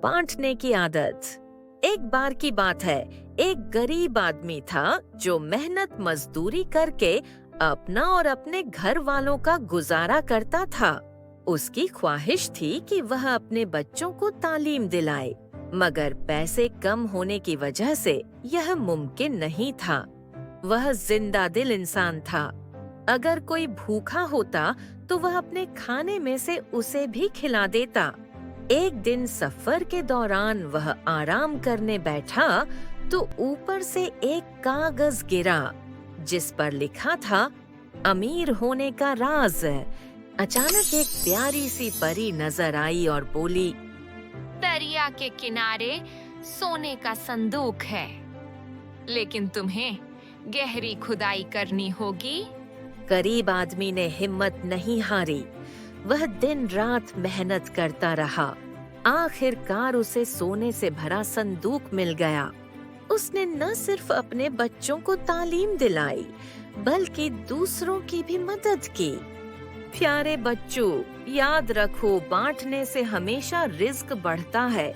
बांटने की आदत। एक बार की बात है, एक गरीब आदमी था जो मेहनत मजदूरी करके अपना और अपने घर वालों का गुजारा करता था। उसकी ख्वाहिश थी कि वह अपने बच्चों को तालीम दिलाए, मगर पैसे कम होने की वजह से यह मुमकिन नहीं था। वह जिंदा दिल इंसान था। अगर कोई भूखा होता तो वह अपने खाने में से उसे भी खिला देता। एक दिन सफर के दौरान वह आराम करने बैठा तो ऊपर से एक कागज गिरा जिस पर लिखा था, अमीर होने का राज। अचानक एक प्यारी सी परी नजर आई और बोली, दरिया के किनारे सोने का संदूक है, लेकिन तुम्हें गहरी खुदाई करनी होगी। गरीब आदमी ने हिम्मत नहीं हारी। वह दिन रात मेहनत करता रहा। आखिरकार उसे सोने से भरा संदूक मिल गया। उसने न सिर्फ अपने बच्चों को तालीम दिलाई, बल्कि दूसरों की भी मदद की। प्यारे बच्चों, याद रखो, बांटने से हमेशा रिज्क बढ़ता है।